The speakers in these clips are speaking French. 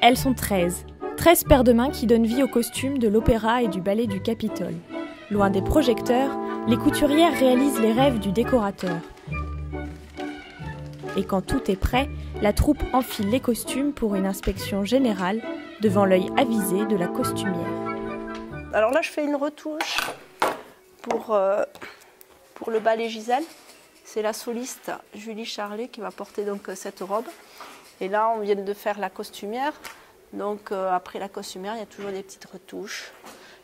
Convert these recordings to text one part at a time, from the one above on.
Elles sont 13. 13 paires de mains qui donnent vie aux costumes de l'opéra et du ballet du Capitole. Loin des projecteurs, les couturières réalisent les rêves du décorateur. Et quand tout est prêt, la troupe enfile les costumes pour une inspection générale devant l'œil avisé de la costumière. Alors là, je fais une retouche pour le ballet Gisèle. C'est la soliste Julie Charlet qui va porter donc cette robe. Et là, on vient de faire la costumière. Donc après la costumière, il y a toujours des petites retouches.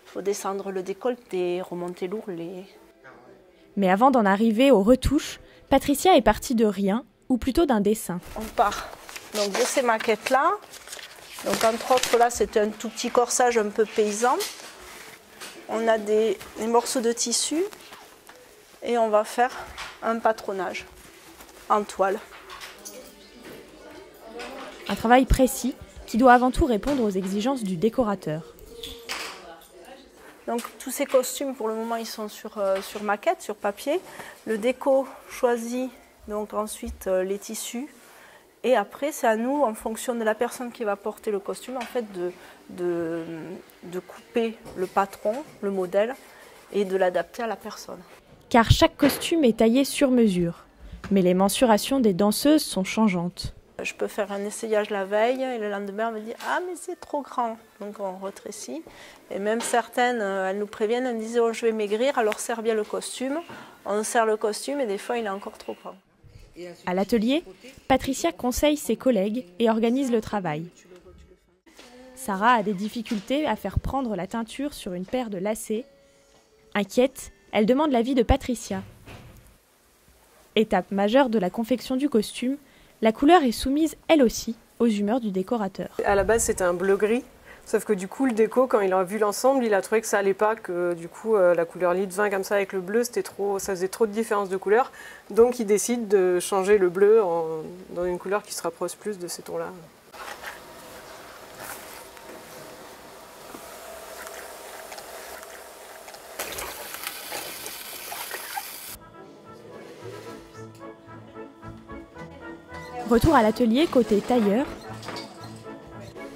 Il faut descendre le décolleté, remonter l'ourlet. Mais avant d'en arriver aux retouches, Patricia est partie de rien, ou plutôt d'un dessin. On part donc de ces maquettes-là. Donc entre autres, là, c'est un tout petit corsage un peu paysan. On a des morceaux de tissu et on va faire un patronage en toile. Un travail précis qui doit avant tout répondre aux exigences du décorateur. Donc tous ces costumes, pour le moment, ils sont sur maquette, sur papier. Le déco choisit donc ensuite les tissus. Et après, c'est à nous, en fonction de la personne qui va porter le costume, en fait, de couper le patron, le modèle, et de l'adapter à la personne. Car chaque costume est taillé sur mesure. Mais les mensurations des danseuses sont changeantes. Je peux faire un essayage la veille et le lendemain, on me dit « Ah, mais c'est trop grand !» Donc on rétrécit. Et même certaines, elles nous préviennent, elles me disent oh, « Je vais maigrir, alors serre bien le costume. » On serre le costume et des fois, il est encore trop grand. À l'atelier, Patricia conseille ses collègues et organise le travail. Sarah a des difficultés à faire prendre la teinture sur une paire de lacets. Inquiète, elle demande l'avis de Patricia. Étape majeure de la confection du costume, la couleur est soumise, elle aussi, aux humeurs du décorateur. À la base, c'était un bleu-gris, sauf que du coup, le déco, quand il a vu l'ensemble, il a trouvé que ça allait pas, que du coup, la couleur lit de vin comme ça avec le bleu, ça faisait trop de différence de couleur. Donc, il décide de changer le bleu dans une couleur qui se rapproche plus de ces tons-là. Retour à l'atelier côté tailleur.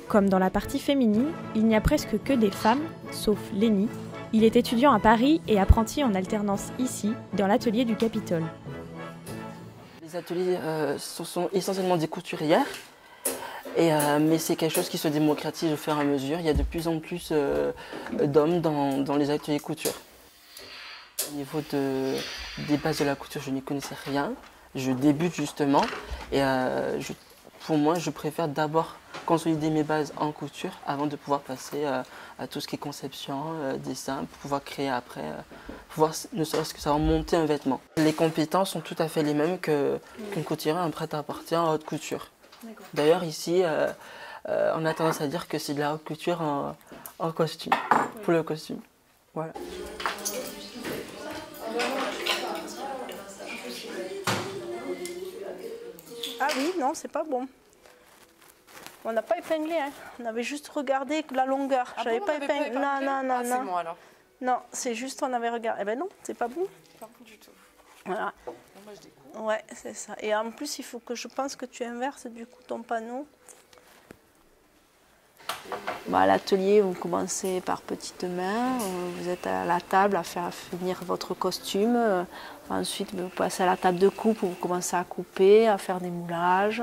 Comme dans la partie féminine, il n'y a presque que des femmes, sauf Lénie. Il est étudiant à Paris et apprenti en alternance ici, dans l'atelier du Capitole. Les ateliers sont essentiellement des couturières, mais c'est quelque chose qui se démocratise au fur et à mesure. Il y a de plus en plus d'hommes dans les ateliers couture. Au niveau des bases de la couture, je n'y connaissais rien. Je débute justement et pour moi, je préfère d'abord consolider mes bases en couture avant de pouvoir passer à tout ce qui est conception, dessin, pour pouvoir créer après, pouvoir ne serait-ce que savoir monter un vêtement. Les compétences sont tout à fait les mêmes qu'une couturière en prêt-à-porter en haute couture. D'ailleurs ici, on a tendance à dire que c'est de la haute couture en costume, pour le costume. Voilà. Ah oui, non, c'est pas bon. On n'a pas épinglé, hein. On avait juste regardé la longueur. J'avais pas épinglé. Non, non, non, non. C'est bon alors. Non, c'est juste on avait regardé. Eh ben non, c'est pas bon. Pas bon du tout. Voilà. Bon, moi je découpe. Ouais, c'est ça. Et en plus, il faut que je pense que tu inverses du coup ton panneau. À l'atelier, vous commencez par petites mains, vous êtes à la table à faire finir votre costume. Ensuite, vous passez à la table de coupe où vous commencez à couper, à faire des moulages.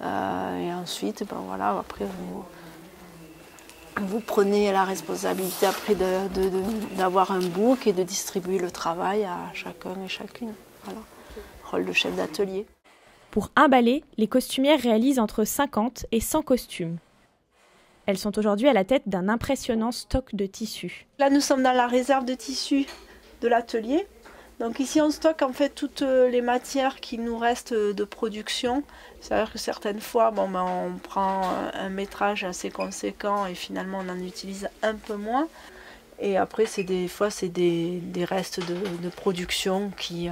Et ensuite, voilà, après, vous prenez la responsabilité après d'avoir un book et de distribuer le travail à chacun et chacune. Voilà, rôle de chef d'atelier. Pour un ballet, les costumières réalisent entre 50 et 100 costumes. Elles sont aujourd'hui à la tête d'un impressionnant stock de tissus. Là, nous sommes dans la réserve de tissus de l'atelier. Donc ici, on stocke en fait toutes les matières qui nous restent de production. C'est-à-dire que certaines fois, on prend un métrage assez conséquent et finalement, on en utilise un peu moins. Et après, des fois, c'est des restes de production qui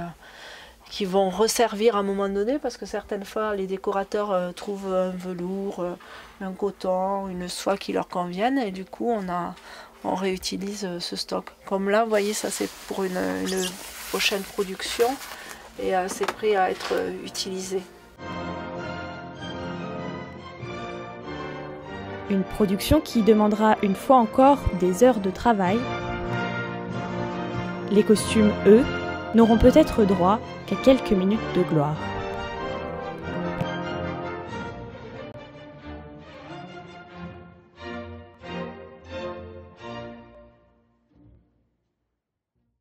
vont resservir à un moment donné, parce que certaines fois les décorateurs trouvent un velours, un coton, une soie qui leur conviennent, et du coup on réutilise ce stock. Comme là, vous voyez, ça c'est pour une prochaine production, et c'est prêt à être utilisé. Une production qui demandera une fois encore des heures de travail. Les costumes, eux, n'auront peut-être droit qu'à quelques minutes de gloire.